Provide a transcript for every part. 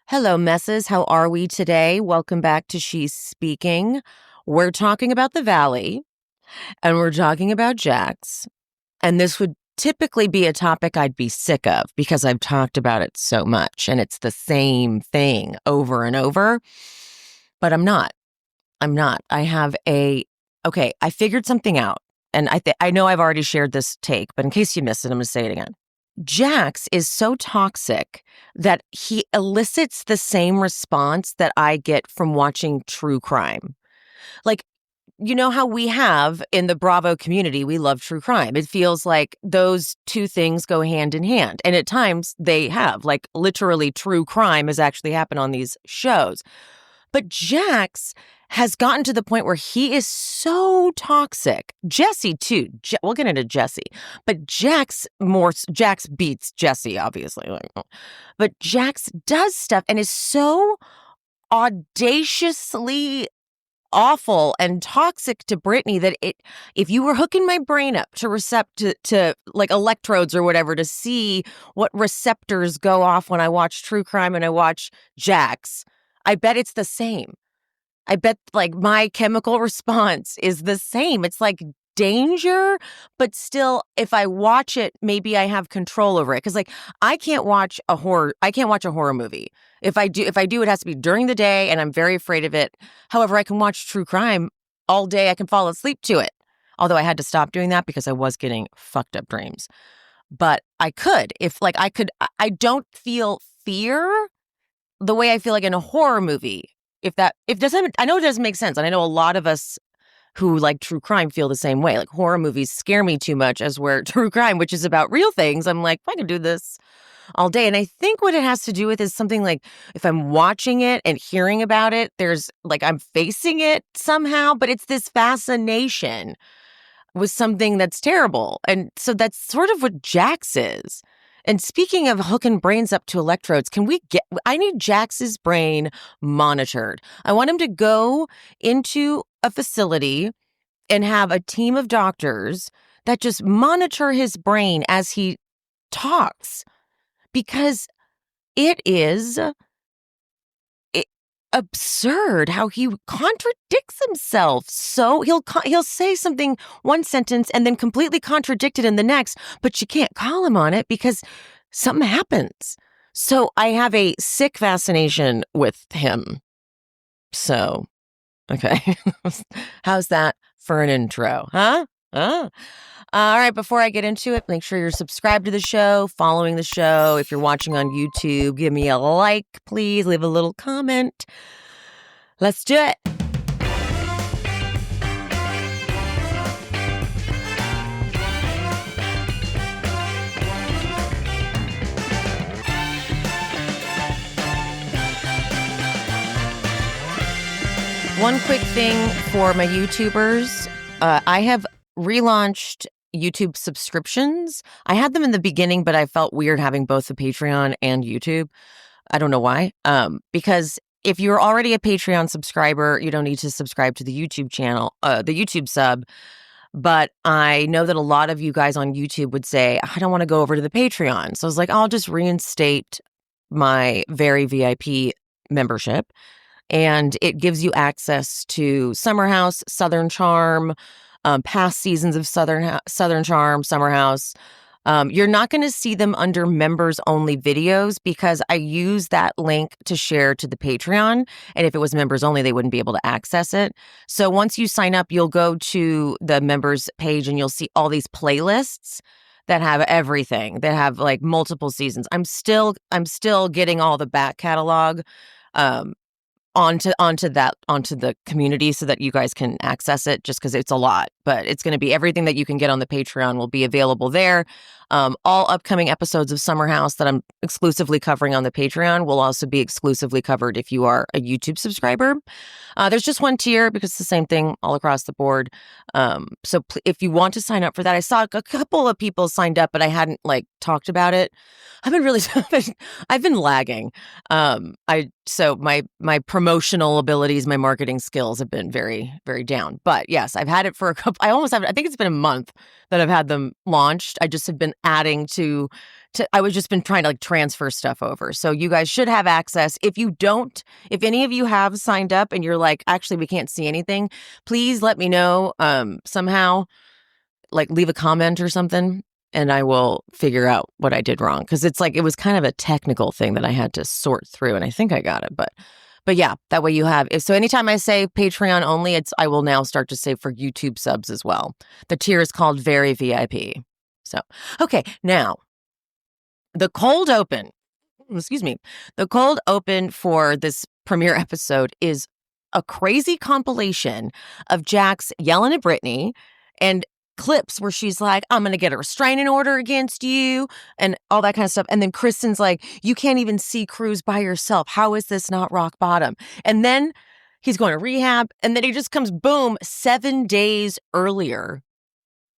Hello, messes. How are we today? Welcome back to She's Speaking. We're talking about the Valley, and we're talking about Jax. And this would typically be a topic I'd be sick of because I've talked about it so much, and it's the same thing over and over. But I'm not. I figured something out. And I know I've already shared this take, but in case you missed it, I'm going to say it again. Jax is so toxic that he elicits the same response that I get from watching true crime. Like, you know how we have in the Bravo community, we love true crime. It feels like those two things go hand in hand. And at times they have, like literally true crime has actually happened on these shows. But Jax has gotten to the point where he is so toxic. Jesse, too. We'll get into Jesse. But Jax beats Jesse, obviously. But Jax does stuff and is so audaciously awful and toxic to Brittany that if you were hooking my brain up to like electrodes or whatever to see what receptors go off when I watch true crime and I watch Jax, I bet it's the same. I bet like my chemical response is the same. It's like danger, but still, if I watch it, maybe I have control over it. Cause like I can't watch a horror movie. If I do, it has to be during the day and I'm very afraid of it. However, I can watch true crime all day. I can fall asleep to it. Although I had to stop doing that because I was getting fucked up dreams. But I could, I don't feel fear the way I feel like in a horror movie. I know it doesn't make sense. And I know a lot of us who like true crime feel the same way. Like horror movies scare me too much as where true crime, which is about real things, I'm like, I can do this all day. And I think what it has to do with is something like if I'm watching it and hearing about it, there's like I'm facing it somehow, but it's this fascination with something that's terrible. And so that's sort of what Jax is. And speaking of hooking brains up to electrodes, I need Jax's brain monitored. I want him to go into a facility and have a team of doctors that just monitor his brain as he talks. Because it is absurd how he contradicts himself. So he'll say something one sentence and then completely contradict it in the next, but you can't call him on it because something happens. So I have a sick fascination with him. So, okay. How's that for an intro? Huh? All right, before I get into it, make sure you're subscribed to the show, following the show. If you're watching on YouTube, give me a like, please. Leave a little comment. Let's do it. One quick thing for my YouTubers. I have relaunched YouTube subscriptions. I had them in the beginning, but I felt weird having both the Patreon and YouTube. I don't know why. Because if you're already a Patreon subscriber, you don't need to subscribe to the YouTube channel, the YouTube sub. But I know that a lot of you guys on YouTube would say, I don't want to go over to the Patreon. So I was like, I'll just reinstate my very VIP membership. And it gives you access to Summer House, Southern Charm, past seasons of Southern Charm, Summer House. You're not going to see them under members only videos because I use that link to share to the Patreon. And if it was members only, they wouldn't be able to access it. So once you sign up, you'll go to the members page and you'll see all these playlists that have everything, that have like multiple seasons. I'm still getting all the back catalog onto the community so that you guys can access it, just because it's a lot. But it's going to be everything that you can get on the Patreon will be available there. All upcoming episodes of Summer House that I'm exclusively covering on the Patreon will also be exclusively covered if you are a YouTube subscriber. There's just one tier because it's the same thing all across the board. So if you want to sign up for that, I saw a couple of people signed up, but I hadn't like talked about it. I've been lagging. So my promotional abilities, my marketing skills have been very, very down. But yes, I've had it for I think it's been a month that I've had them launched. I just have been adding to I was just been trying to like transfer stuff over. So you guys should have access. If you don't, if any of you have signed up and you're like, actually, we can't see anything, please let me know somehow, like leave a comment or something, and I will figure out what I did wrong. Cause it's like, it was kind of a technical thing that I had to sort through, and I think I got it. But yeah, that way you have, so anytime I say Patreon only, I will now start to say for YouTube subs as well. The tier is called Very VIP. So, okay, now the cold open, the cold open for this premiere episode is a crazy compilation of Jax yelling at Brittany and clips where she's like, I'm going to get a restraining order against you and all that kind of stuff. And then Kristen's like, you can't even see Cruz by yourself. How is this not rock bottom? And then he's going to rehab. And then he just comes, boom, 7 days earlier.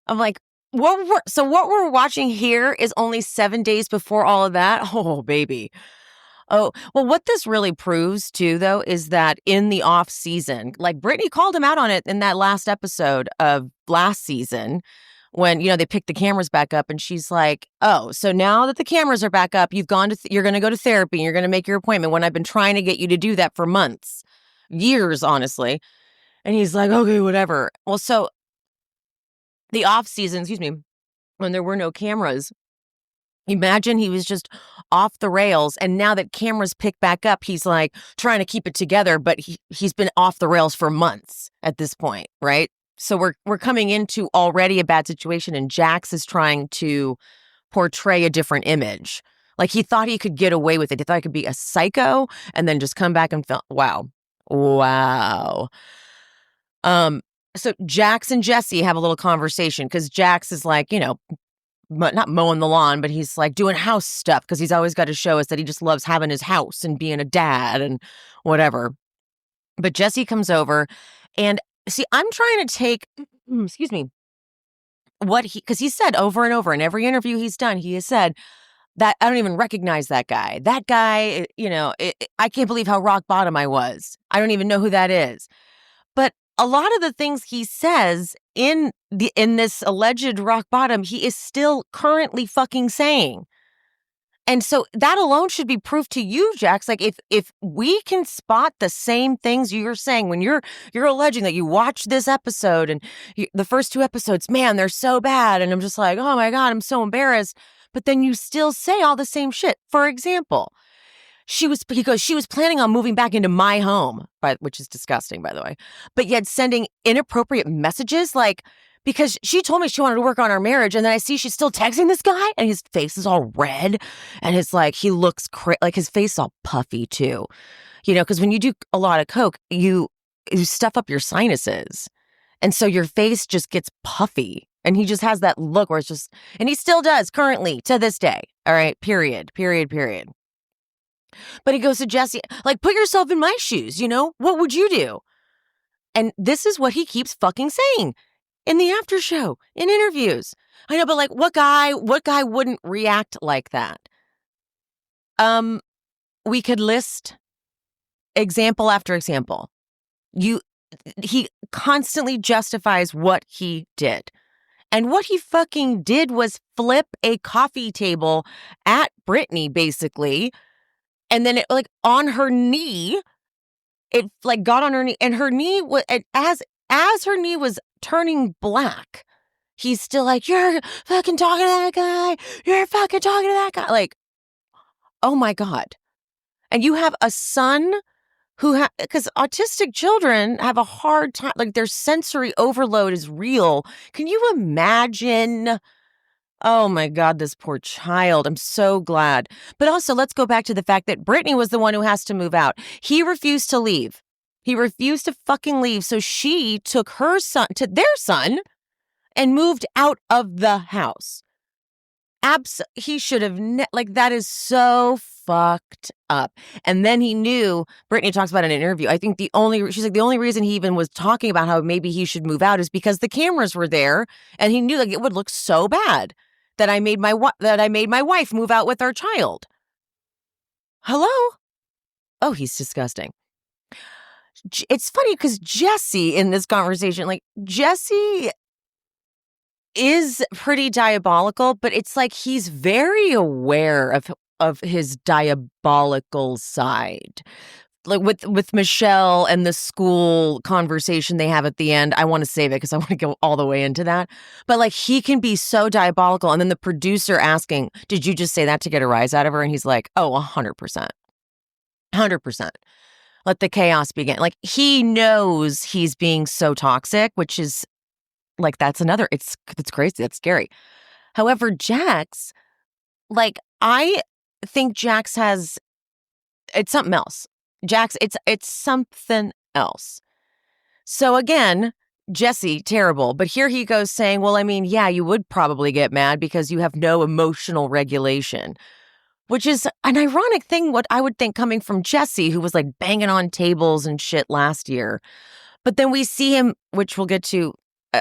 I'm like, what we're watching here is only 7 days before all of that? Oh, baby. Oh, well, what this really proves, too, though, is that in the off season, like Brittany called him out on it in that last episode of last season when, they picked the cameras back up, and she's like, oh, so now that the cameras are back up, you're going to go to therapy and you're going to make your appointment when I've been trying to get you to do that for months, years, honestly. And he's like, okay, whatever. Well, so the off season, when there were no cameras, imagine he was just off the rails, and now that cameras pick back up, he's like trying to keep it together, but he's been off the rails for months at this point, right? So we're coming into already a bad situation, and Jax is trying to portray a different image. Like he thought he could get away with it. He thought he could be a psycho and then just come back and feel, wow. So Jax and Jesse have a little conversation because Jax is like, not mowing the lawn, but he's like doing house stuff because he's always got to show us that he just loves having his house and being a dad and whatever. But Jesse comes over, and see, I'm trying to take, because he said over and over in every interview he's done, he has said that I don't even recognize that guy. That guy, I can't believe how rock bottom I was. I don't even know who that is. But a lot of the things he says in this alleged rock bottom, he is still currently fucking saying. And so that alone should be proof to you, Jax. Like if we can spot the same things you're saying when you're alleging that you watched this episode and the first 2 episodes, man, they're so bad. And I'm just like, oh my God, I'm so embarrassed. But then you still say all the same shit. For example, she was planning on moving back into my home, which is disgusting, by the way, but yet sending inappropriate messages, like, because she told me she wanted to work on our marriage, and then I see she's still texting this guy, and his face is all red, and it's like, he looks like his face is all puffy too, because when you do a lot of coke, you stuff up your sinuses, and so your face just gets puffy, and he just has that look where it's just, and he still does currently to this day, all right, period. But he goes to Jesse, like, put yourself in my shoes, what would you do? And this is what he keeps fucking saying in the after show, in interviews. I know, but like, what guy wouldn't react like that? We could list example after example. He constantly justifies what he did. And what he fucking did was flip a coffee table at Brittany, basically. And then it, like, on her knee, it like got on her knee, and her knee was, as her knee was turning black, he's still like, you're fucking talking to that guy. You're fucking talking to that guy. Like, oh my God. And you have a son because autistic children have a hard time, like their sensory overload is real. Can you imagine? Oh my God, this poor child. I'm so glad. But also, let's go back to the fact that Brittany was the one who has to move out. He refused to leave. He refused to fucking leave. So she took her son to their son and moved out of the house. He should have, that is so fucked up. And then he knew, Brittany talks about in an interview, I think she's like, the only reason he even was talking about how maybe he should move out is because the cameras were there, and he knew like it would look so bad that I made my wife move out with our child. Hello? Oh, he's disgusting. It's funny because Jesse in this conversation, like Jesse is pretty diabolical, but it's like he's very aware of his diabolical side. Like with Michelle and the school conversation they have at the end. I want to save it because I want to go all the way into that. But like he can be so diabolical. And then the producer asking, did you just say that to get a rise out of her? And he's like, oh, 100%. 100%. Let the chaos begin. Like he knows he's being so toxic, which is like, that's crazy. That's scary. However, Jax, like, I think Jax it's something else. Jax, it's something else. So again, Jesse, terrible. But here he goes saying, well, I mean, yeah, you would probably get mad because you have no emotional regulation, which is an ironic thing, what I would think coming from Jesse, who was like banging on tables and shit last year. But then we see him, which we'll get to,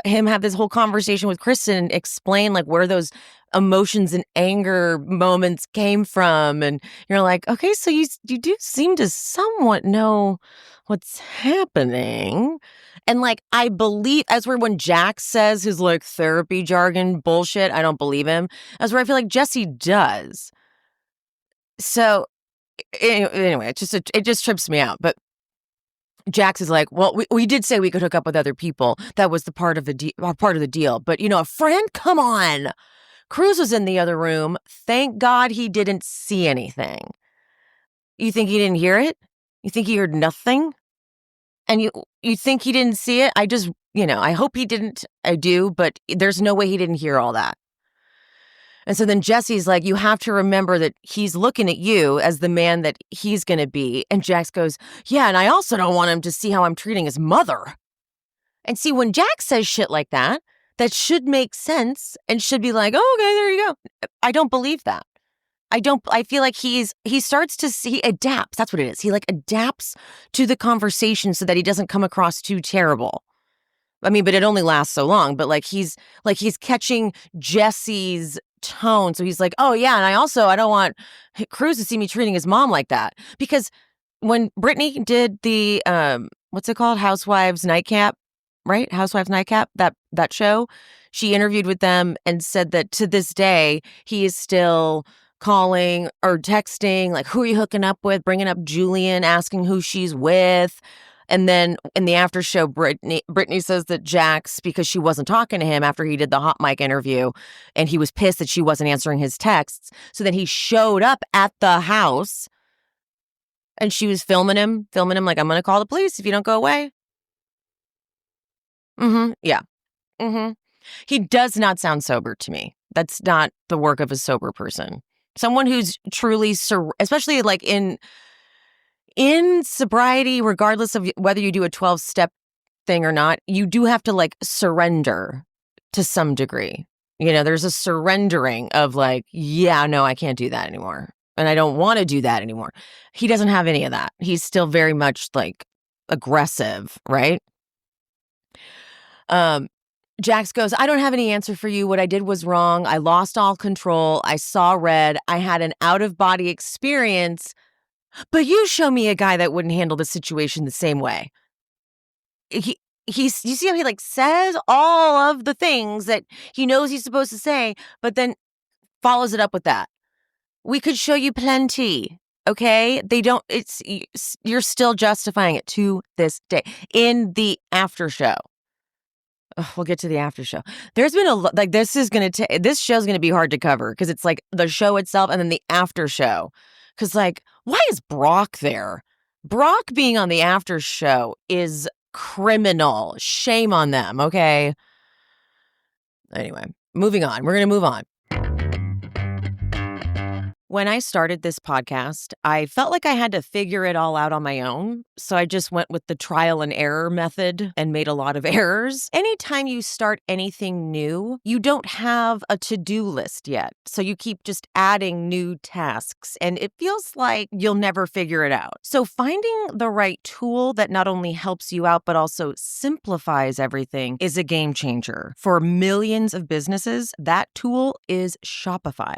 him have this whole conversation with Kristen and explain like where those emotions and anger moments came from. And you're like, okay, so you do seem to somewhat know what's happening. And like, I believe, as where when Jax says his like therapy jargon bullshit, I don't believe him. As where I feel like Jesse does. So anyway, it just trips me out. But Jax is like, well, we did say we could hook up with other people. That was the part of the deal. But, a friend? Come on. Cruz was in the other room. Thank God he didn't see anything. You think he didn't hear it? You think he heard nothing? And you think he didn't see it? I hope he didn't. I do, but there's no way he didn't hear all that. And so then Jesse's like, you have to remember that he's looking at you as the man that he's going to be. And Jax goes, yeah, and I also don't want him to see how I'm treating his mother. And see, when Jax says shit like that, that should make sense and should be like, oh, okay, there you go. I don't believe that. I feel like he adapts. That's what it is. He like adapts to the conversation so that he doesn't come across too terrible. I mean, but it only lasts so long. But like he's catching Jesse's tone. So he's like, oh yeah, and I don't want Cruz to see me treating his mom like that. Because when Brittany did the what's it called? Housewives Nightcap, right? Housewives Nightcap, that show, she interviewed with them and said that to this day, he is still calling or texting, like, who are you hooking up with? Bringing up Julian, asking who she's with. And then in the after show, Brittany says that Jax, because she wasn't talking to him after he did the hot mic interview, and he was pissed that she wasn't answering his texts. So then he showed up at the house and she was filming him like, I'm going to call the police if you don't go away. Yeah. He does not sound sober to me. That's not the work of a sober person. Someone who's truly, especially like in sobriety, regardless of whether you do a 12-step thing or not, you do have to like surrender to some degree. There's a surrendering of like, yeah, no, I can't do that anymore. And I don't want to do that anymore. He doesn't have any of that. He's still very much like aggressive, right? Jax goes, I don't have any answer for you. What I did was wrong. I lost all control. I saw red. I had an out-of-body experience. But you show me a guy that wouldn't handle the situation the same way. You see how he like says all of the things that he knows he's supposed to say, but then follows it up with that. We could show you plenty. Okay. You're still justifying it to this day in the after show. We'll get to the after show. There's been this show's going to be hard to cover because it's like the show itself and then the after show. Because like, why is Brock there? Brock being on the after show is criminal. Shame on them. Okay. Anyway, moving on. We're going to move on. When I started this podcast, I felt like I had to figure it all out on my own. So I just went with the trial and error method and made a lot of errors. Anytime you start anything new, you don't have a to-do list yet. So you keep just adding new tasks and it feels like you'll never figure it out. So finding the right tool that not only helps you out, but also simplifies everything is a game changer. For millions of businesses, that tool is Shopify.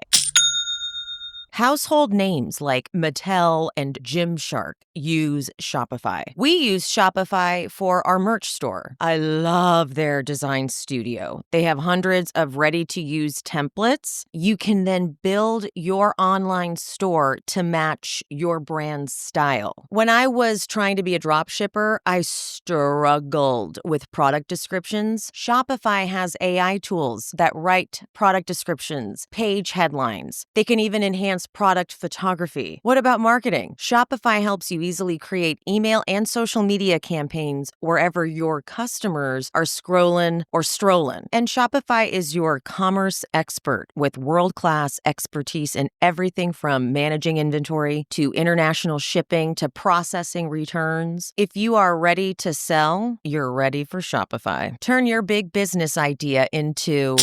Household names like Mattel and Gymshark use Shopify. We use Shopify for our merch store. I love their design studio. They have hundreds of ready-to-use templates. You can then build your online store to match your brand's style. When I was trying to be a drop shipper, I struggled with product descriptions. Shopify has AI tools that write product descriptions, page headlines. They can even enhance product photography. What about marketing? Shopify helps you easily create email and social media campaigns wherever your customers are scrolling or strolling. And Shopify is your commerce expert with world-class expertise in everything from managing inventory to international shipping to processing returns. If you are ready to sell, you're ready for Shopify. Turn your big business idea into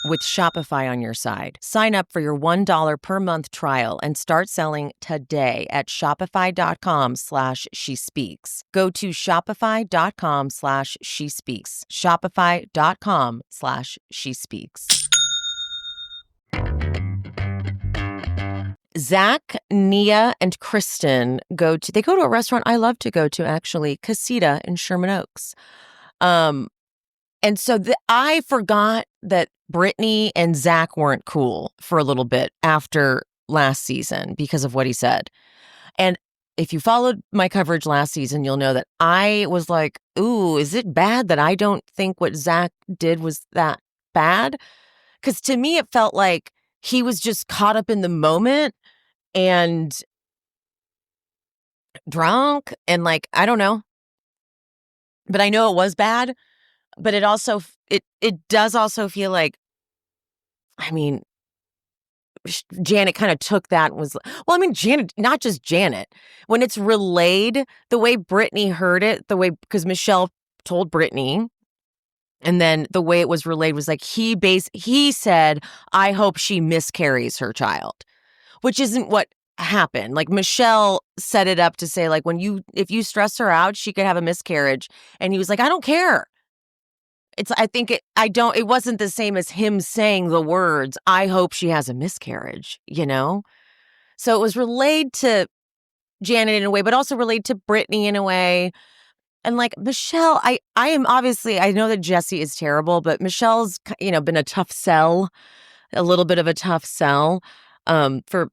with Shopify on your side. Sign up for your $1 per month trial and start selling today at shopify.com/she-speaks. Go to shopify.com/she-speaks. Shopify.com/she-speaks. Zach, Nia, and Kristen go to a restaurant I love to go to, actually, Casita in Sherman Oaks. And so I forgot that Brittany and Zach weren't cool for a little bit after last season because of what he said. And if you followed my coverage last season, you'll know that I was like, ooh, is it bad that I don't think what Zach did was that bad? Because to me, it felt like he was just caught up in the moment and drunk and like, I don't know. But I know it was bad. But it also, it does also feel like, I mean, Janet kind of took that and was, well, I mean, Janet, not just Janet. When it's relayed, the way Brittany heard it, because Michelle told Brittany, and then the way it was relayed was like, he said, I hope she miscarries her child, which isn't what happened. Like Michelle set it up to say, like, if you stress her out, she could have a miscarriage. And he was like, I don't care. It wasn't the same as him saying the words, I hope she has a miscarriage, you know? So it was relayed to Janet in a way, but also relayed to Brittany in a way. And like Michelle, I am obviously, I know that Jesse is terrible, but Michelle's, been a tough sell, a little bit of a tough sell, for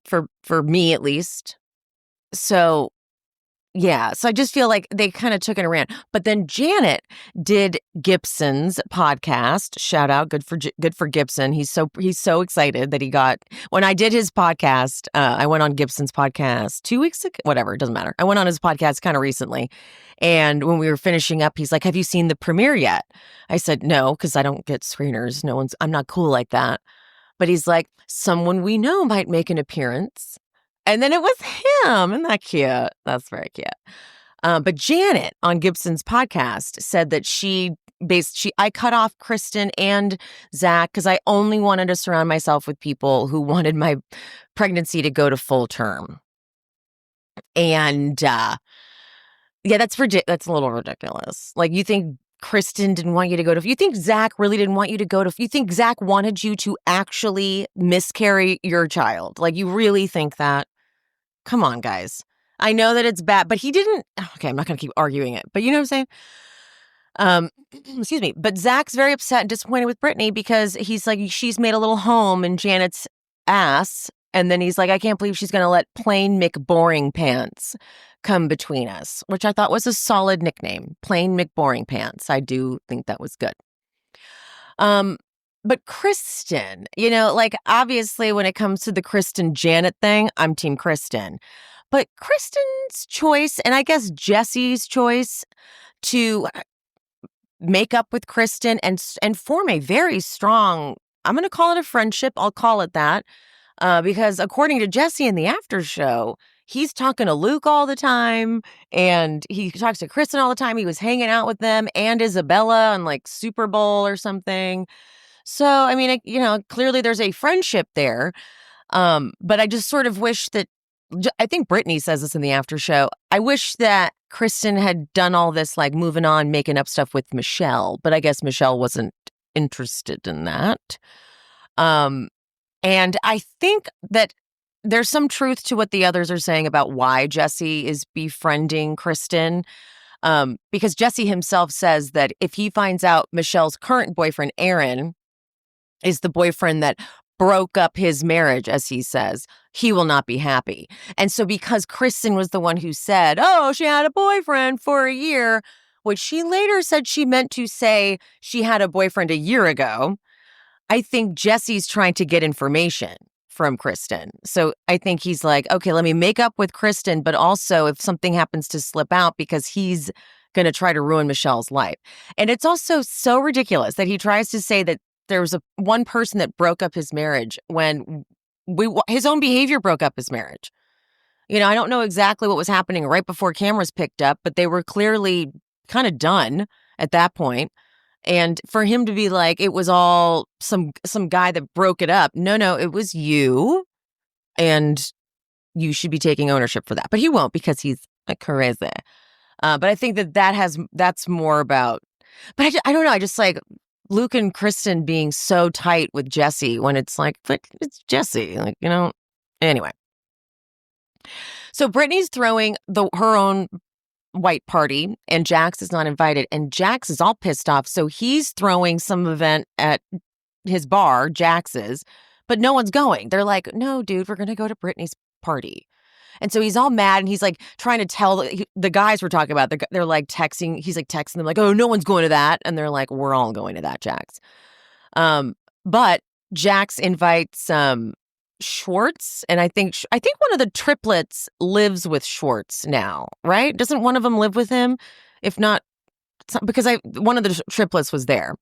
me at least. So yeah, so I just feel like they kind of took it and ran. But then Janet did Gibson's podcast. Shout out, good for Gibson. He's so excited that he got. When I did his podcast, I went on Gibson's podcast 2 weeks ago. Whatever, it doesn't matter. I went on his podcast kind of recently, and when we were finishing up, he's like, "Have you seen the premiere yet?" I said, "No, because I don't get screeners. I'm not cool like that." But he's like, "Someone we know might make an appearance." And then it was him. Isn't that cute? That's very cute. But Janet on Gibson's podcast said that I cut off Kristen and Zach because I only wanted to surround myself with people who wanted my pregnancy to go to full term. And yeah, that's a little ridiculous. Like, you think Kristen didn't want you to go to, you think Zach really didn't want you to go to, you think Zach wanted you to actually miscarry your child? Like, you really think that? Come on, guys. I know that it's bad, but he didn't. Okay, I'm not going to keep arguing it, but you know what I'm saying? Excuse me. But Zach's very upset and disappointed with Brittany because he's like, she's made a little home in Janet's ass. And then he's like, I can't believe she's going to let Plain McBoring Pants come between us, which I thought was a solid nickname. Plain McBoring Pants. I do think that was good. But Kristen, like, obviously when it comes to the Kristen Janet thing, I'm team Kristen. But Kristen's choice, and I guess Jesse's choice to make up with Kristen and form a very strong, I'm going to call it a friendship. I'll call it that. Because according to Jesse in the after show, he's talking to Luke all the time, and he talks to Kristen all the time. He was hanging out with them and Isabella on like Super Bowl or something. So, I mean, clearly there's a friendship there. But I just sort of wish that, I think Brittany says this in the after show, I wish that Kristen had done all this, like moving on, making up stuff with Michelle, but I guess Michelle wasn't interested in that. And I think that there's some truth to what the others are saying about why Jesse is befriending Kristen. Because Jesse himself says that if he finds out Michelle's current boyfriend, Aaron, is the boyfriend that broke up his marriage, as he says, he will not be happy. And so because Kristen was the one who said, oh, she had a boyfriend for a year, which she later said she meant to say she had a boyfriend a year ago, I think Jesse's trying to get information from Kristen. So I think he's like, okay, let me make up with Kristen, but also if something happens to slip out, because he's going to try to ruin Michelle's life. And it's also so ridiculous that he tries to say that there was one person that broke up his marriage when his own behavior broke up his marriage. You know, I don't know exactly what was happening right before cameras picked up, but they were clearly kind of done at that point. And for him to be like, it was all some guy that broke it up. No, it was you. And you should be taking ownership for that. But he won't, because he's crazy. But I think that's more about, but I don't know. I just like Luke and Kristen being so tight with Jesse when it's like, but it's Jesse, like, you know, anyway. So Brittany's throwing her own white party and Jax is not invited, and Jax is all pissed off. So he's throwing some event at his bar, Jax's, but no one's going. They're like, no, dude, we're going to go to Brittany's party. And so he's all mad and he's like trying to tell the guys we're talking about. They're like texting. He's like texting them like, oh, no one's going to that. And they're like, we're all going to that, Jax. But Jax invites Schwartz, and I think one of the triplets lives with Schwartz now, right? Doesn't one of them live with him? If not, because one of the triplets was there.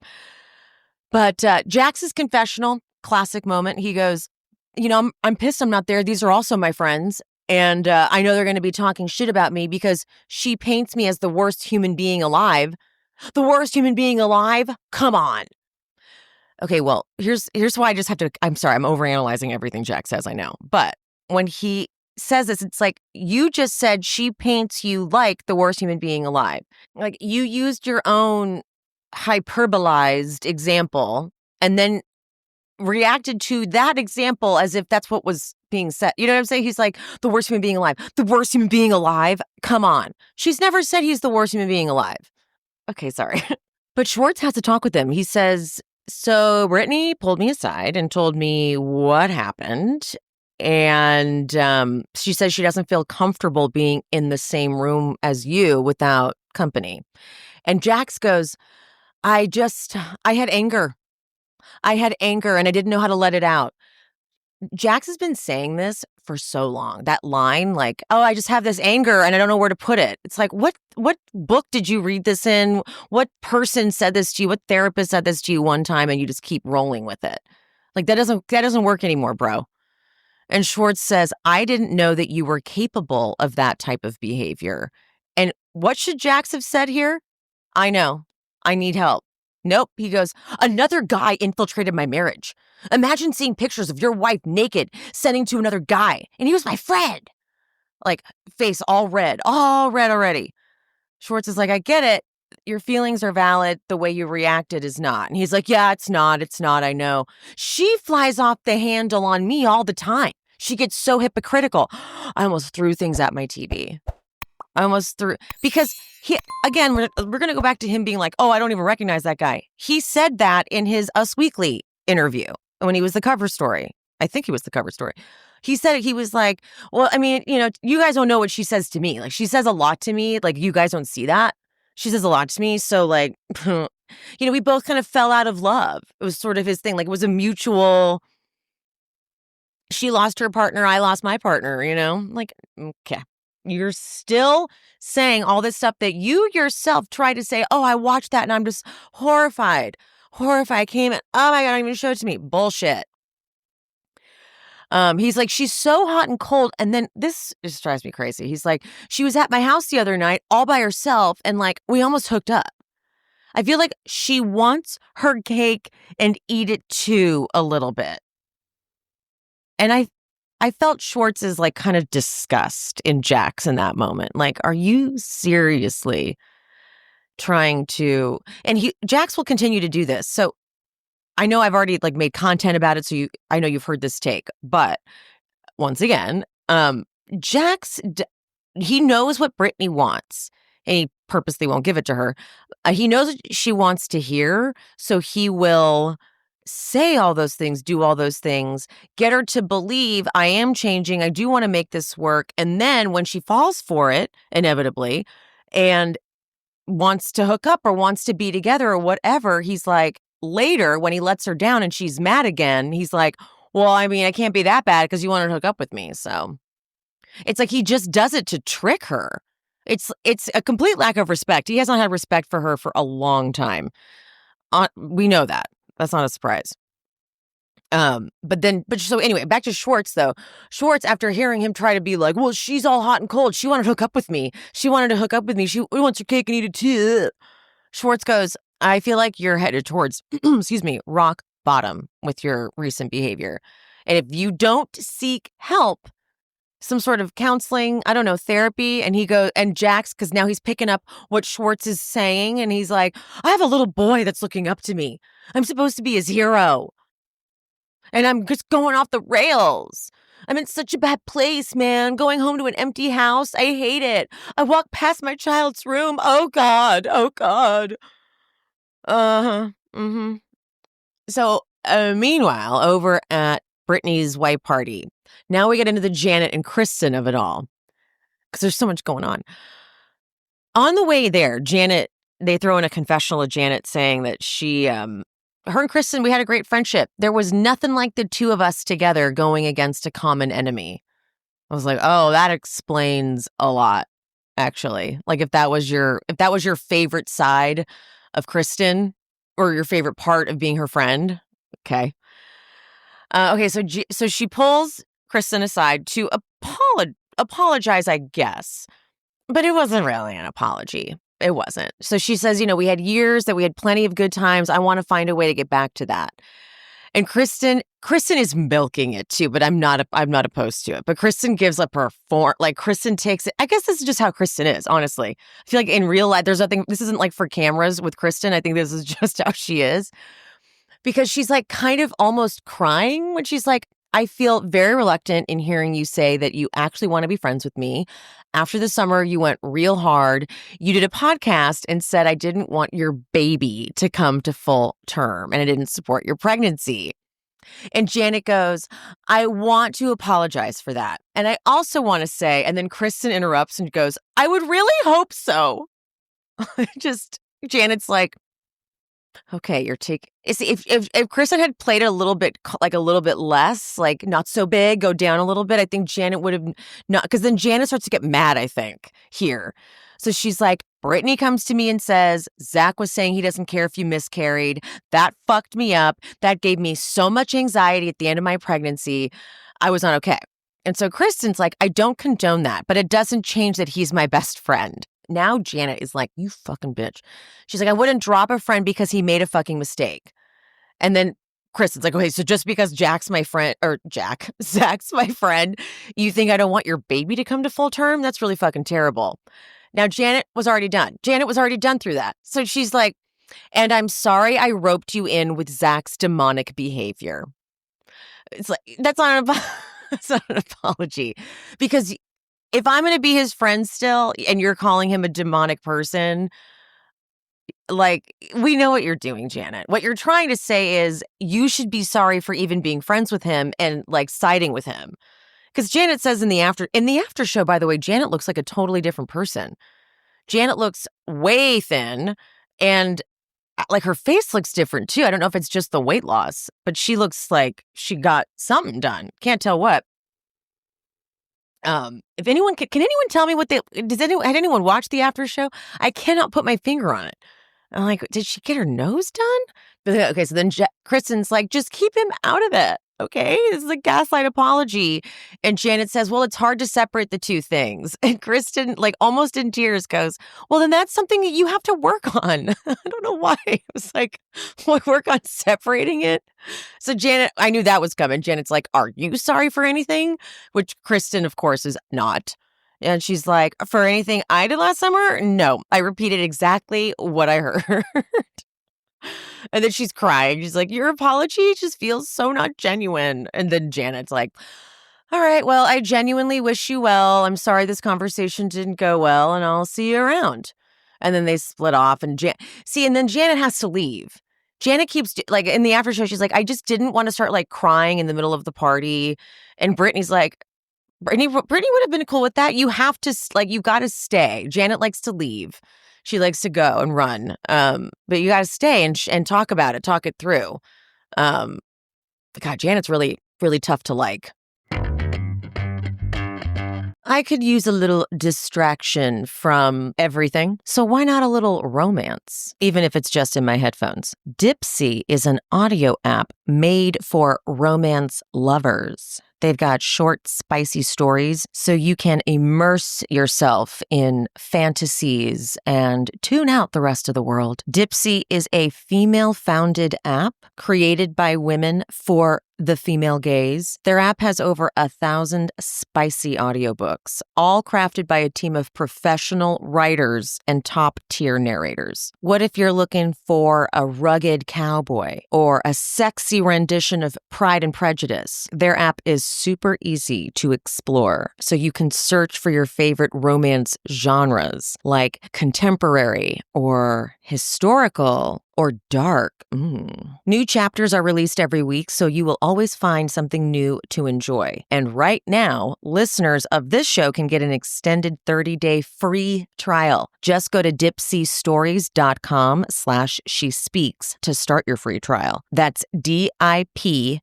But Jax's confessional, classic moment. He goes, you know, I'm pissed I'm not there. These are also my friends. And I know they're going to be talking shit about me because she paints me as the worst human being alive. The worst human being alive? Come on. Okay, well, here's why I just have to, I'm sorry, I'm overanalyzing everything Jax says, I know. But when he says this, it's like, you just said she paints you like the worst human being alive. Like, you used your own hyperbolized example and then reacted to that example as if that's what was being said. You know what I'm saying? He's like, the worst human being alive. The worst human being alive? Come on. She's never said he's the worst human being alive. Okay, sorry. But Schwartz has to talk with him. He says, so Brittany pulled me aside and told me what happened. And she says she doesn't feel comfortable being in the same room as you without company. And Jax goes, I had anger. I had anger and I didn't know how to let it out. Jax has been saying this for so long. That line, like, oh, I just have this anger and I don't know where to put it. It's like, what book did you read this in? What person said this to you? What therapist said this to you one time and you just keep rolling with it? Like, that doesn't work anymore, bro. And Schwartz says, I didn't know that you were capable of that type of behavior. And what should Jax have said here? I know. I need help. Nope. He goes, another guy infiltrated my marriage. Imagine seeing pictures of your wife naked, sending to another guy. And he was my friend. Like, face all red already. Schwartz is like, I get it. Your feelings are valid. The way you reacted is not. And he's like, yeah, it's not. I know. She flies off the handle on me all the time. She gets so hypocritical. I almost threw things at my TV. Because again, we're going to go back to him being like, oh, I don't even recognize that guy. He said that in his Us Weekly interview when he was the cover story. I think he was the cover story. He said he was like, well, I mean, you know, you guys don't know what she says to me. Like, she says a lot to me. Like, you guys don't see that. She says a lot to me. So, like, you know, we both kind of fell out of love. It was sort of his thing. Like, it was a mutual, she lost her partner, I lost my partner, you know? Like, okay. You're still saying all this stuff that you yourself try to say, oh, I watched that and I'm just horrified. I came in, oh my God, don't even show it to me. Bullshit. He's like, she's so hot and cold. And then this just drives me crazy. He's like, she was at my house the other night all by herself and like, we almost hooked up. I feel like she wants her cake and eat it too a little bit. And I felt Schwartz's like kind of disgust in Jax in that moment. Like, are you seriously trying to, and Jax will continue to do this. So I know I've already like made content about it. So I know you've heard this take, but once again, Jax, he knows what Brittany wants, and he purposely won't give it to her. He knows what she wants to hear, so he will say all those things, do all those things, get her to believe I am changing, I do want to make this work, and then when she falls for it, inevitably, and wants to hook up or wants to be together or whatever, he's like, later when he lets her down and she's mad again, he's like, well, I mean, I can't be that bad because you wanted to hook up with me. So it's like he just does it to trick her. It's a complete lack of respect. He hasn't had respect for her for a long time. We know that. That's not a surprise. But so anyway, back to Schwartz though. Schwartz, after hearing him try to be like, well, she's all hot and cold. She wanted to hook up with me. She wants your cake and eat it too. Schwartz goes, I feel like you're headed towards, excuse me, rock bottom with your recent behavior. And if you don't seek help, some sort of counseling, I don't know, therapy. And he goes, and Jax, because now he's picking up what Schwartz is saying. And he's like, I have a little boy that's looking up to me. I'm supposed to be his hero. And I'm just going off the rails. I'm in such a bad place, man. Going home to an empty house. I hate it. I walk past my child's room. Oh, God. Oh, God. Uh-huh. Mm-hmm. So, meanwhile, over at Brittany's white party, now we get into the Janet and Kristen of it all. Because there's so much going on. On the way there, they throw in a confessional of Janet saying that her and Kristen, we had a great friendship. There was nothing like the two of us together going against a common enemy. I was like, oh, that explains a lot, actually. Like if that was your favorite side of Kristen or your favorite part of being her friend. Okay. Okay, so she pulls Kristen aside to apologize, I guess. But it wasn't really an apology. It wasn't. So she says, we had years that we had plenty of good times. I want to find a way to get back to that. And Kristen is milking it too, but I'm not opposed to it. But Kristen gives up her form. Like Kristen takes it. I guess this is just how Kristen is, honestly. I feel like in real life, there's nothing, this isn't like for cameras with Kristen. I think this is just how she is. Because she's like kind of almost crying when she's like, I feel very reluctant in hearing you say that you actually want to be friends with me. After the summer, you went real hard. You did a podcast and said I didn't want your baby to come to full term and I didn't support your pregnancy. And Janet goes, I want to apologize for that. And I also want to say, and then Kristen interrupts and goes, I would really hope so. Janet's like, okay, if Kristen had played a little bit less, like not so big, go down a little bit, I think Janet would have not, because then Janet starts to get mad, I think, here. So she's like, Brittany comes to me and says, Zach was saying he doesn't care if you miscarried. That fucked me up. That gave me so much anxiety at the end of my pregnancy. I was not okay. And so Kristen's like, I don't condone that, but it doesn't change that he's my best friend. Now Janet is like, you fucking bitch. She's like, I wouldn't drop a friend because he made a fucking mistake. And then Kristen's like, okay, so just because Zach's my friend, you think I don't want your baby to come to full term? That's really fucking terrible. Now Janet was already done. Through that. So she's like, and I'm sorry I roped you in with Zach's demonic behavior. It's like, that's not an apology. Because if I'm going to be his friend still and you're calling him a demonic person, like, we know what you're doing, Janet. What you're trying to say is you should be sorry for even being friends with him and like siding with him. Because Janet says in the after show, by the way, Janet looks like a totally different person. Janet looks way thin and like her face looks different too. I don't know if it's just the weight loss, but she looks like she got something done. Can't tell what. If anyone can anyone tell me had anyone watched the after show? I cannot put my finger on it. I'm like, did she get her nose done? Okay, so then Kristen's like, just keep him out of it. Okay, this is a gaslight apology. And Janet says, well, it's hard to separate the two things. And Kristen, like almost in tears, goes, well, then that's something that you have to work on. I don't know why. I was like, work on separating it. So Janet, I knew that was coming. Janet's like, are you sorry for anything? Which Kristen, of course, is not. And she's like, for anything I did last summer? No, I repeated exactly what I heard. And then she's crying. She's like, your apology just feels so not genuine. And then Janet's like, All right, well, I genuinely wish you well. I'm sorry this conversation didn't go well, and I'll see you around. And then they split off, and and then Janet has to leave. Janet keeps like in the after show, she's like, I just didn't want to start like crying in the middle of the party. And Brittany's like, Brittany would have been cool with that. You have to you got to stay. Janet likes to leave. She likes to go and run. But you got to stay and talk about it, talk it through. God, Janet's really, really tough to like. I could use a little distraction from everything, so why not a little romance, even if it's just in my headphones? Dipsea is an audio app made for romance lovers. They've got short, spicy stories so you can immerse yourself in fantasies and tune out the rest of the world. Dipsea is a female-founded app created by women for the female gaze. Their app has over 1,000 spicy audiobooks, all crafted by a team of professional writers and top-tier narrators. What if you're looking for a rugged cowboy or a sexy rendition of Pride and Prejudice? Their app is super easy to explore, so you can search for your favorite romance genres like contemporary or historical or dark. New chapters are released every week, so you will always find something new to enjoy. And right now, listeners of this show can get an extended 30-day free trial. Just go to dipseastories.com/she speaks to start your free trial. That's DIPSEA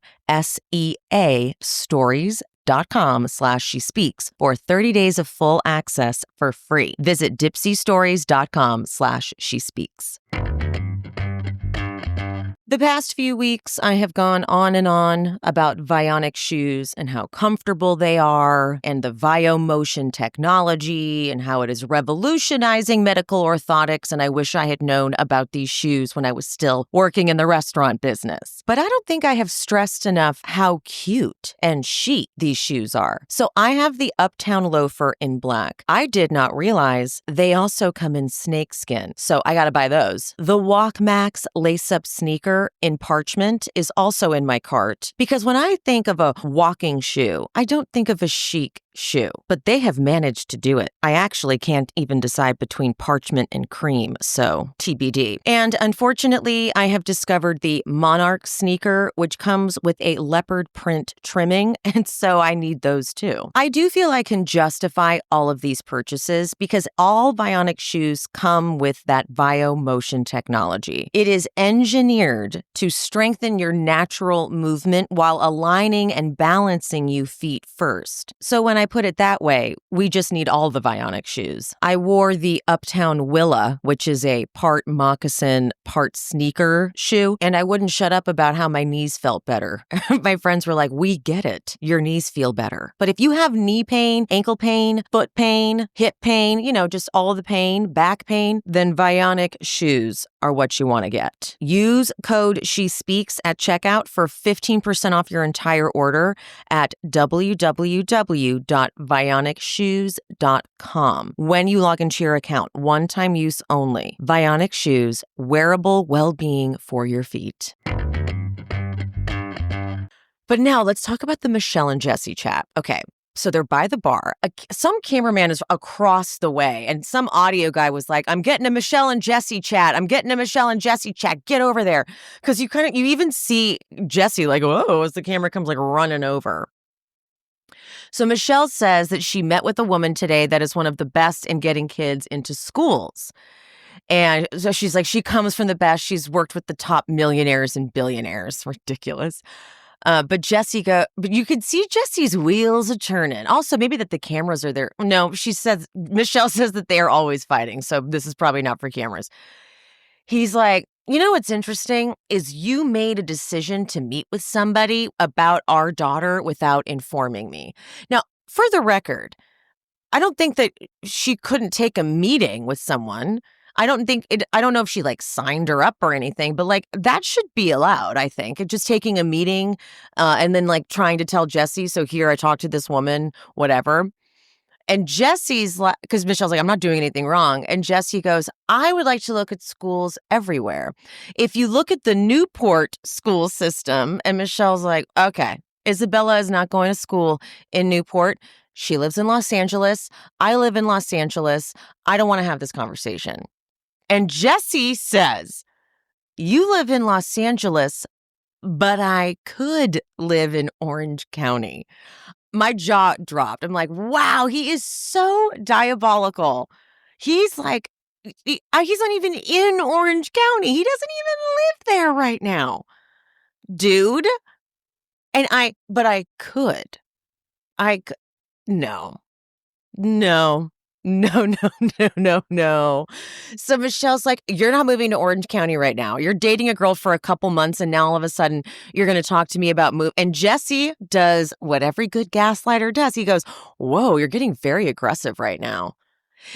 stories.com/she speaks for 30 days of full access for free. Visit dipseastories.com/she speaks. The past few weeks, I have gone on and on about Vionic shoes and how comfortable they are, and the VioMotion technology, and how it is revolutionizing medical orthotics, and I wish I had known about these shoes when I was still working in the restaurant business. But I don't think I have stressed enough how cute and chic these shoes are. So I have the Uptown Loafer in black. I did not realize they also come in snakeskin, so I gotta buy those. The Walk Max lace-up sneaker in parchment is also in my cart, because when I think of a walking shoe, I don't think of a chic shoe, but they have managed to do it. I actually can't even decide between parchment and cream, so TBD. And unfortunately, I have discovered the Monarch sneaker, which comes with a leopard print trimming, and so I need those too. I do feel I can justify all of these purchases because all Vionic shoes come with that VioMotion technology. It is engineered to strengthen your natural movement while aligning and balancing you feet first. So when I put it that way, we just need all the Vionic shoes. I wore the Uptown Willa, which is a part moccasin, part sneaker shoe, and I wouldn't shut up about how my knees felt better. My friends were like, we get it. Your knees feel better. But if you have knee pain, ankle pain, foot pain, hip pain, just all the pain, back pain, then Vionic shoes are what you want to get. Use code SHESPEAKS at checkout for 15% off your entire order at www.vionicshoes.com. When you log into your account, one-time use only. Vionic shoes, wearable well-being for your feet. But now let's talk about the Michelle and Jesse chat. Okay. So they're by the bar. Some cameraman is across the way, and some audio guy was like, I'm getting a Michelle and Jesse chat. I'm getting a Michelle and Jesse chat. Get over there. Because you even see Jesse like, whoa, as the camera comes like running over. So Michelle says that she met with a woman today that is one of the best in getting kids into schools. And so she's like, she comes from the best. She's worked with the top millionaires and billionaires. Ridiculous. But you could see Jesse's wheels are turning. Also, maybe that the cameras are there. No, Michelle says that they are always fighting. So this is probably not for cameras. He's like, what's interesting is you made a decision to meet with somebody about our daughter without informing me. Now, for the record, I don't think that she couldn't take a meeting with someone. I don't know if she signed her up or anything, but that should be allowed, I think. Just taking a meeting and then trying to tell Jesse, so here I talked to this woman, whatever. And Jesse's because Michelle's like, I'm not doing anything wrong. And Jesse goes, I would like to look at schools everywhere. If you look at the Newport school system, and Michelle's like, okay, Isabella is not going to school in Newport. She lives in Los Angeles. I live in Los Angeles. I don't want to have this conversation. And Jesse says, you live in Los Angeles, but I could live in Orange County. My jaw dropped. I'm like, wow, he is so diabolical. He's like, he's not even in Orange County. He doesn't even live there right now, dude. And but I could. No, no, no, no, no, no, no. So Michelle's like, you're not moving to Orange County right now. You're dating a girl for a couple months, and now all of a sudden you're going to talk to me about move. And Jesse does what every good gaslighter does. He goes, whoa, you're getting very aggressive right now.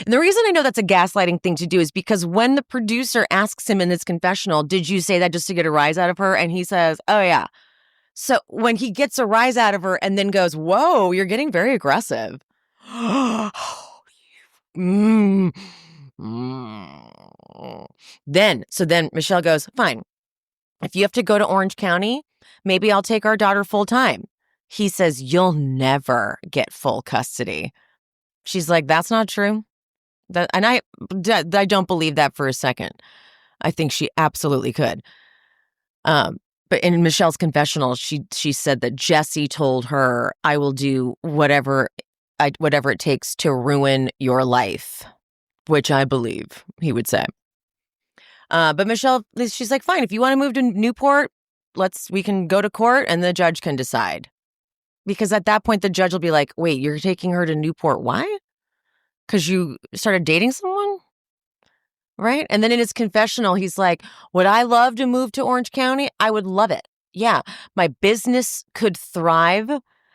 And the reason I know that's a gaslighting thing to do is because when the producer asks him in his confessional, did you say that just to get a rise out of her? And he says, oh, yeah. So when he gets a rise out of her and then goes, whoa, you're getting very aggressive. mm. Mm. Then Michelle goes, fine. If you have to go to Orange County, maybe I'll take our daughter full time. He says, you'll never get full custody. She's like, that's not true. I don't believe that for a second. I think she absolutely could. But in Michelle's confessional, she said that Jesse told her, I will do whatever it takes to ruin your life, which I believe he would say. But Michelle, she's like, fine, if you want to move to Newport, we can go to court and the judge can decide. Because at that point, the judge will be like, wait, you're taking her to Newport. Why? Because you started dating someone? Right? And then in his confessional, he's like, would I love to move to Orange County? I would love it. Yeah, my business could thrive.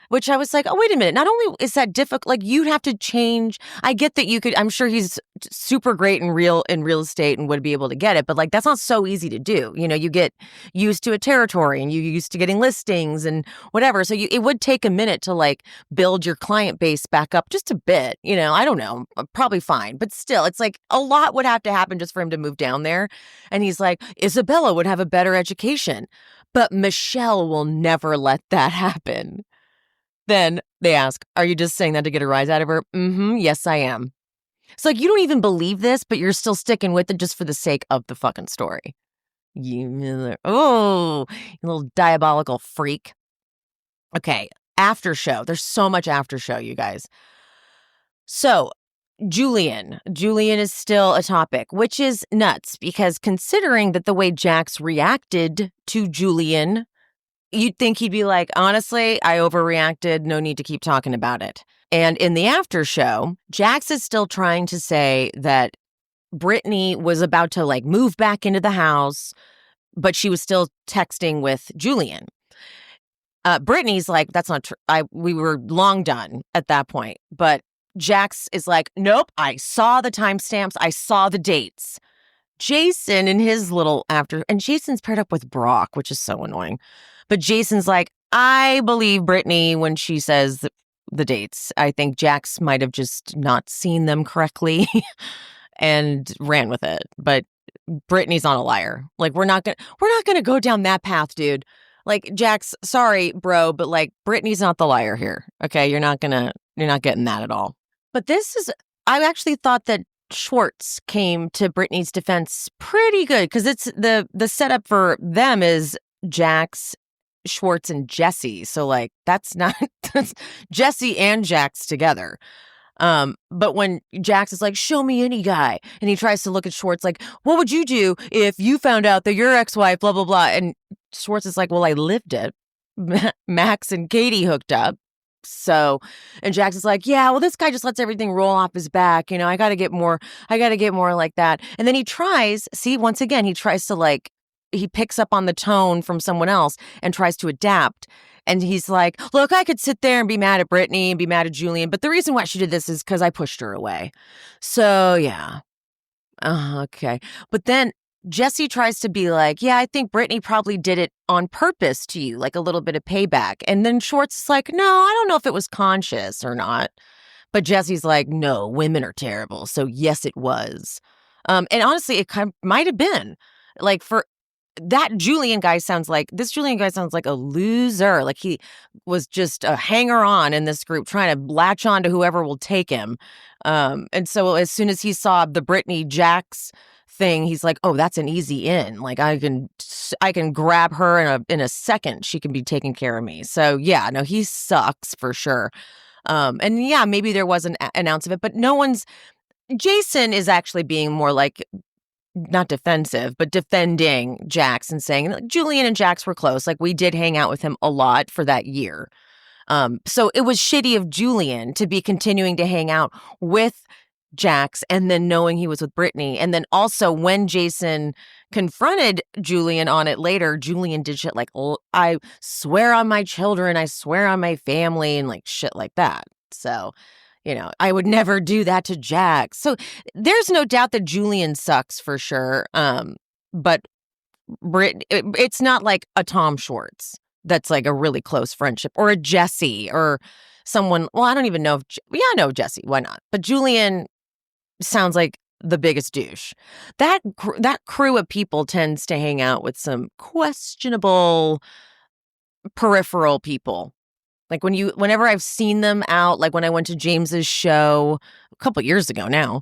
Which I was like, oh, wait a minute. Not only is that difficult, like you'd have to change. I get that you could, I'm sure he's super great in real estate and would be able to get it. But like, that's not so easy to do. You know, you get used to a territory and you used to getting listings and whatever. So it would take a minute to like build your client base back up just a bit. You know, I don't know, probably fine. But still, it's like a lot would have to happen just for him to move down there. And he's like, Isabella would have a better education. But Michelle will never let that happen. Then they ask, are you just saying that to get a rise out of her? Yes, I am. It's like, you don't even believe this, but you're still sticking with it just for the sake of the fucking story. You little diabolical freak. Okay, after show. There's so much after show, you guys. So, Julian is still a topic, which is nuts because considering that the way Jax reacted to Julian, you'd think he'd be like, honestly, I overreacted. No need to keep talking about it. And in the after show, Jax is still trying to say that Brittany was about to like move back into the house, but she was still texting with Julian. Brittany's like, that's not true. We were long done at that point. But Jax is like, nope, I saw the timestamps. I saw the dates. Jason in his little and Jason's paired up with Brock, which is so annoying. But Jason's like, I believe Brittany when she says the dates. I think Jax might have just not seen them correctly and ran with it. But Brittany's not a liar. Like, we're not gonna go down that path, dude. Like, Jax, sorry, bro, but like Brittany's not the liar here. Okay, you're not getting that at all. But I actually thought that Schwartz came to Brittany's defense pretty good because it's the setup for them is Jax, Schwartz, and Jesse. So like that's Jesse and Jax together. But when Jax is like, show me any guy, and he tries to look at Schwartz like, what would you do if you found out that your ex-wife, blah, blah, blah. And Schwartz is like, well, I lived it. Max and Katie hooked up. So, and Jax is like, yeah, well, this guy just lets everything roll off his back. You know, I got to get more like that. And then he tries to like, he picks up on the tone from someone else and tries to adapt. And he's like, look, I could sit there and be mad at Brittany and be mad at Julian, but the reason why she did this is because I pushed her away. So, yeah. Okay. But then Jesse tries to be like, yeah, I think Brittany probably did it on purpose to you, like a little bit of payback. And then Schwartz is like, no, I don't know if it was conscious or not. But Jesse's like, no, women are terrible. So yes, it was. And honestly, it kind of might have been like this Julian guy sounds like a loser. Like he was just a hanger-on in this group trying to latch on to whoever will take him. And so as soon as he saw the Brittany Jax thing, he's like, oh, that's an easy in. Like I can grab her in a second. She can be taking care of me. So yeah, no, he sucks for sure. And yeah, maybe there was an ounce of it, but Jason is actually being more like, not defensive, but defending Jax and saying Julian and Jax were close. Like we did hang out with him a lot for that year. So it was shitty of Julian to be continuing to hang out with Jax and then knowing he was with Brittany. And then also when Jason confronted Julian on it later, Julian did shit like, I swear on my children, I swear on my family, and like shit like that. So, I would never do that to Jax. So there's no doubt that Julian sucks for sure. But it's not like a Tom Schwartz that's like a really close friendship, or a Jesse, or someone. Well, I don't even know I know Jesse. Why not? But Julian sounds like the biggest douche. That crew of people tends to hang out with some questionable peripheral people. Like whenever I've seen them out, like when I went to James's show a couple years ago now,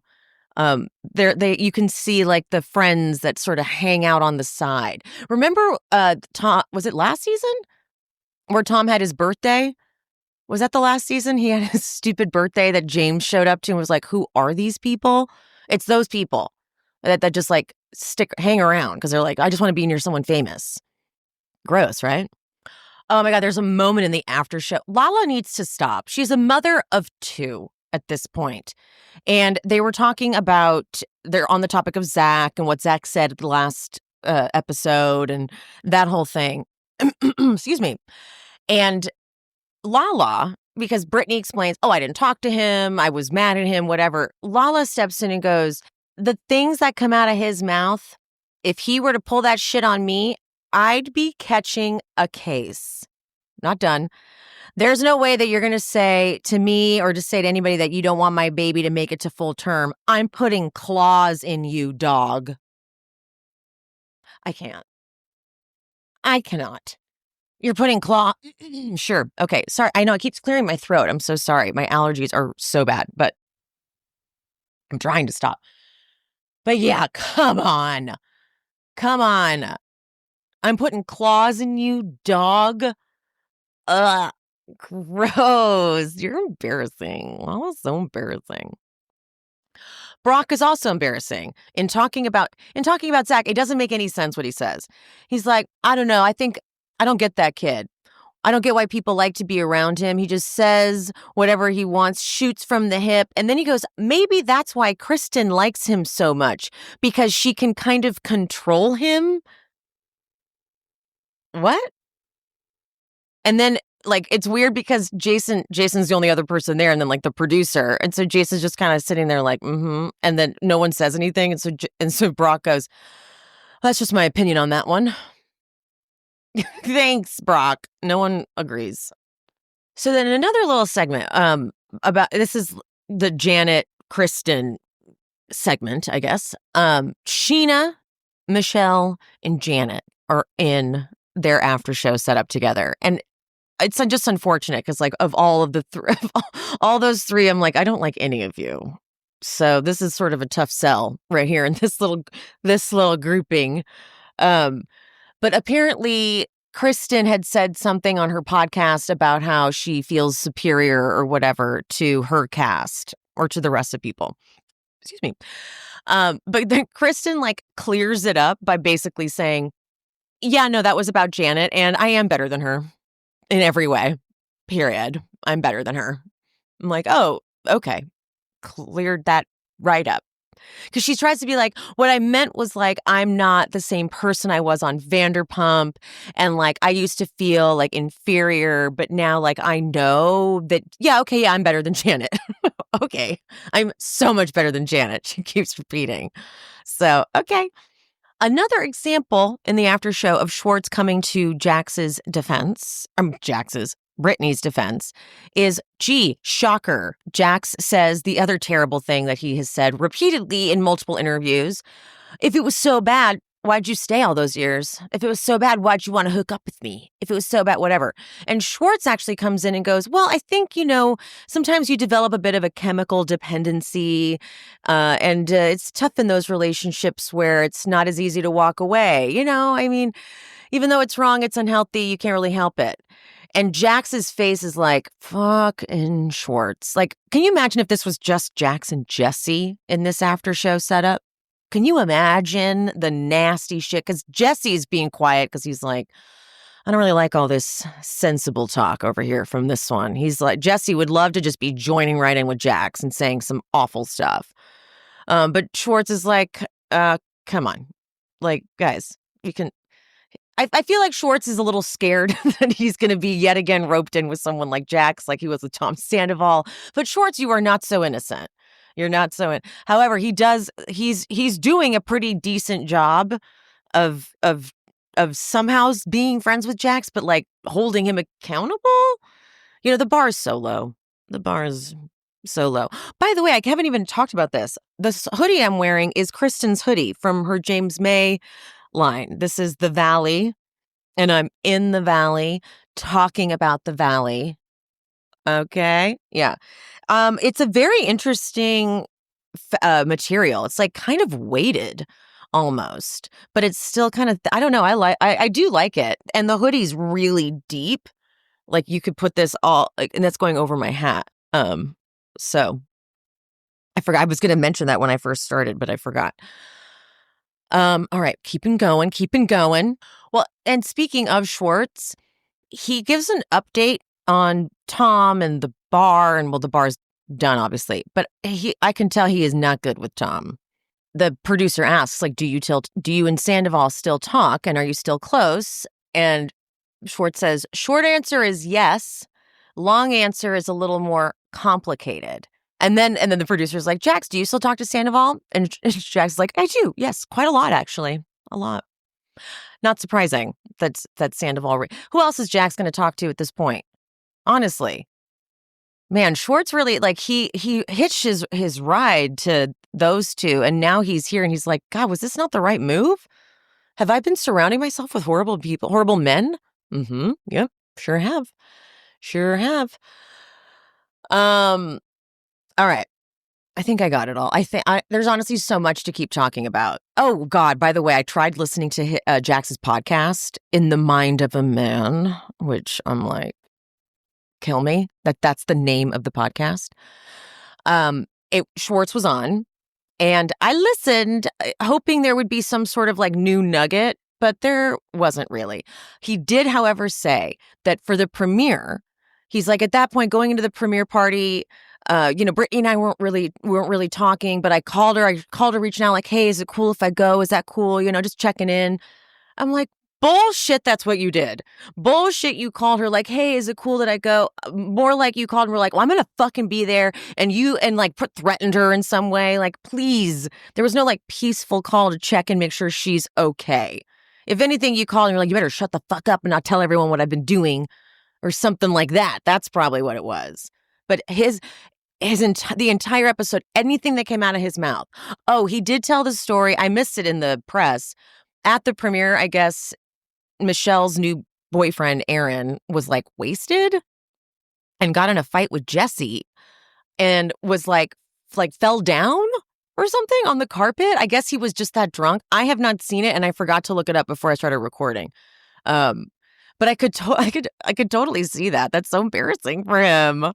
you can see like the friends that sort of hang out on the side. Remember, Tom, was it last season where Tom had his birthday? Was that the last season? He had his stupid birthday that James showed up to and was like, who are these people? It's those people that just like hang around because they're like, I just want to be near someone famous. Gross, right? Oh my God, there's a moment in the after show. Lala needs to stop. She's a mother of 2 at this point. And they were talking about, they're on the topic of Zach and what Zach said at the last episode and that whole thing. Excuse me. And Lala, because Brittany explains, oh, I didn't talk to him, I was mad at him, whatever. Lala steps in and goes, the things that come out of his mouth, if he were to pull that shit on me, I'd be catching a case. Not done. There's no way that you're going to say to me or just say to anybody that you don't want my baby to make it to full term. I'm putting claws in you, dog. I can't. I cannot. You're putting Sure. Okay. Sorry. I know it keeps clearing my throat. I'm so sorry. My allergies are so bad, but I'm trying to stop. But yeah, come on. Come on. I'm putting claws in you, dog. Ugh. Gross. You're embarrassing. That was so embarrassing. Brock is also embarrassing in talking about Zach. It doesn't make any sense what he says. He's like, I don't know. I don't get that kid. I don't get why people like to be around him. He just says whatever he wants, shoots from the hip. And then he goes, maybe that's why Kristen likes him so much, because she can kind of control him. What? And then like, it's weird because Jason's the only other person there, and then like the producer. And so Jason's just kind of sitting there like, mm-hmm. And then no one says anything. And so Brock goes, that's just my opinion on that one. Thanks, Brock. No one agrees. So then another little segment about, this is the Janet Kristen segment, I guess. Sheena, Michelle, and Janet are in their after show set up together. And it's just unfortunate because like of all of the all those 3, I'm like, I don't like any of you. So this is sort of a tough sell right here in this little grouping. But apparently Kristen had said something on her podcast about how she feels superior or whatever to her cast or to the rest of people. Excuse me. But then Kristen like clears it up by basically saying, yeah, no, that was about Janet and I am better than her in every way, period. I'm better than her. I'm like, oh, okay. Cleared that right up. Because she tries to be like, what I meant was like, I'm not the same person I was on Vanderpump. And like, I used to feel like inferior, but now like, I know that, yeah, okay, yeah, I'm better than Janet. Okay. I'm so much better than Janet. She keeps repeating. So, okay. Another example in the after show of Schwartz coming to Brittany's defense is, gee, shocker. Jax says the other terrible thing that he has said repeatedly in multiple interviews. If it was so bad, why'd you stay all those years? If it was so bad, why'd you want to hook up with me? If it was so bad, whatever. And Schwartz actually comes in and goes, well, I think, sometimes you develop a bit of a chemical dependency. And it's tough in those relationships where it's not as easy to walk away. Even though it's wrong, it's unhealthy, you can't really help it. And Jax's face is like, fucking Schwartz. Like, can you imagine if this was just Jax and Jesse in this after show setup? Can you imagine the nasty shit? Because Jesse's being quiet because he's like, I don't really like all this sensible talk over here from this one. He's like, Jesse would love to just be joining right in with Jax and saying some awful stuff. But Schwartz is like, come on. Like, guys, you can... I feel like Schwartz is a little scared that he's going to be yet again roped in with someone like Jax, like he was with Tom Sandoval. But Schwartz, you are not so innocent. You're not so. However, he's doing a pretty decent job of somehow being friends with Jax, but like holding him accountable. The bar is so low. The bar is so low. By the way, I haven't even talked about this. This hoodie I'm wearing is Kristen's hoodie from her James May line. This is The Valley, and I'm in the Valley talking about the Valley. Okay. Yeah. It's a very interesting material. It's like kind of weighted almost, but it's still kind of, I don't know. I do like it. And the hoodie's really deep. Like you could put this all like, and that's going over my hat. So I forgot I was going to mention that when I first started, but I forgot. All right, keeping going. Well, and speaking of Schwartz, he gives an update on Tom and the bar, and well, the bar's done, obviously, but I can tell he is not good with Tom. The producer asks, like, do you and Sandoval still talk, and are you still close? And Schwartz says, short answer is yes. Long answer is a little more complicated. And then the producer's like, Jax, do you still talk to Sandoval? And Jax is like, I do. Yes, quite a lot, actually. A lot. Not surprising that Sandoval. Who else is Jax going to talk to at this point? Honestly. Man, Schwartz really, like, he hitched his ride to those two, and now he's here, and he's like, God, was this not the right move? Have I been surrounding myself with horrible people, horrible men? Mm-hmm. Yep, sure have. All right. I think I got it all. There's honestly so much to keep talking about. Oh, God, by the way, I tried listening to Jax's podcast, In the Mind of a Man, which I'm like, kill me. That's the name of the podcast. Schwartz was on, and I listened hoping there would be some sort of like new nugget, but there wasn't really. He did, however, say that for the premiere, he's like, at that point, going into the premiere party, Brittany and I weren't really talking, but I called her reaching out like, hey, is it cool if I go? Is that cool? Just checking in. I'm like, bullshit, that's what you did. Bullshit, you called her like, hey, is it cool that I go? More like you called and were like, well, I'm going to fucking be there. And threatened her in some way. Like, please. There was no like peaceful call to check and make sure she's okay. If anything, you called and you're like, you better shut the fuck up and not tell everyone what I've been doing or something like that. That's probably what it was. But the entire episode, anything that came out of his mouth. Oh, he did tell the story. I missed it in the press. At the premiere, I guess Michelle's new boyfriend, Aaron, was like wasted and got in a fight with Jesse and was like fell down or something on the carpet. I guess he was just that drunk. I have not seen it, and I forgot to look it up before I started recording. But I could totally see that. That's so embarrassing for him.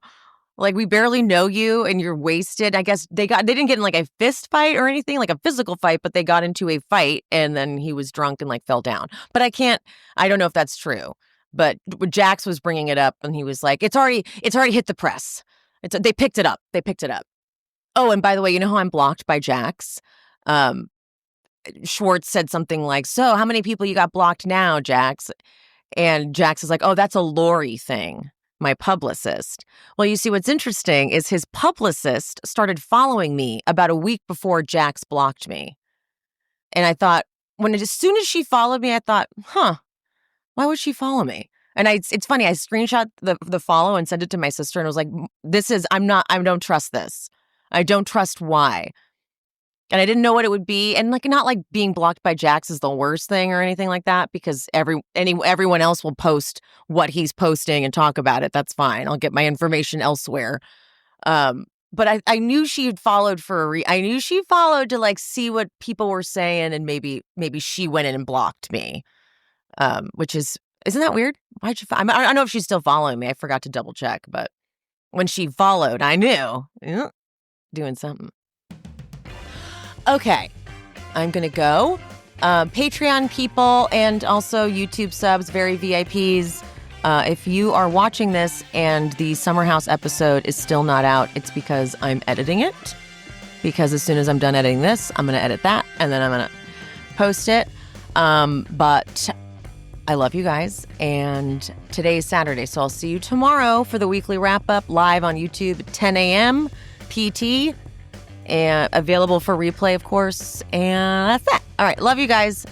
Like, we barely know you and you're wasted. I guess they didn't get in like a fist fight or anything, like a physical fight, but they got into a fight and then he was drunk and like fell down. But I don't know if that's true. But Jax was bringing it up and he was like, it's already hit the press. They picked it up. Oh, and by the way, you know how I'm blocked by Jax? Schwartz said something like, so how many people you got blocked now, Jax? And Jax is like, oh, that's a Lori thing. My publicist. Well, you see, what's interesting is his publicist started following me about a week before Jax blocked me. And I thought, as soon as she followed me, I thought, why would she follow me? And it's funny, I screenshot the follow and sent it to my sister and was like, I don't trust this. I don't trust why. And I didn't know what it would be. And like, not like being blocked by Jax is the worst thing or anything like that, because everyone else will post what he's posting and talk about it. That's fine. I'll get my information elsewhere. But I knew she had followed I knew she followed to like see what people were saying, and maybe she went in and blocked me. Isn't that weird? Why'd you? I don't know if she's still following me. I forgot to double check, but when she followed, I knew doing something. Okay, I'm gonna go. Patreon people and also YouTube subs, very VIPs. If you are watching this and the Summer House episode is still not out, it's because I'm editing it. Because as soon as I'm done editing this, I'm going to edit that and then I'm going to post it. But I love you guys. And today is Saturday, so I'll see you tomorrow for the weekly wrap-up live on YouTube at 10 a.m. PT. And available for replay, of course. And that's it. All right, love you guys.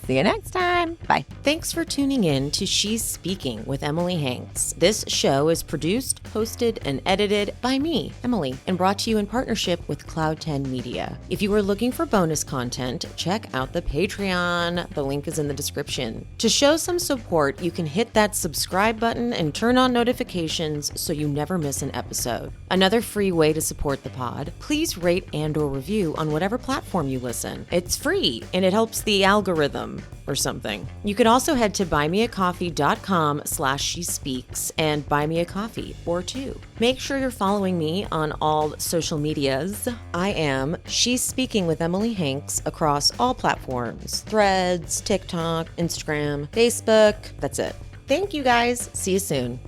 See you next time. Bye. Thanks for tuning in to She's Speaking with Emily Hanks. This show is produced, hosted, and edited by me, Emily, and brought to you in partnership with Cloud 10 Media. If you are looking for bonus content, check out the Patreon. The link is in the description. To show some support, you can hit that subscribe button and turn on notifications so you never miss an episode. Another free way to support the pod, please rate and/or review on whatever platform you listen. It's free, and it helps the algorithm or something. You could also head to buymeacoffee.com/shespeaks and buy me a coffee or two. Make sure you're following me on all social medias. I am She's Speaking with Emily Hanks across all platforms: Threads, TikTok, Instagram, Facebook. That's it. Thank you guys. See you soon.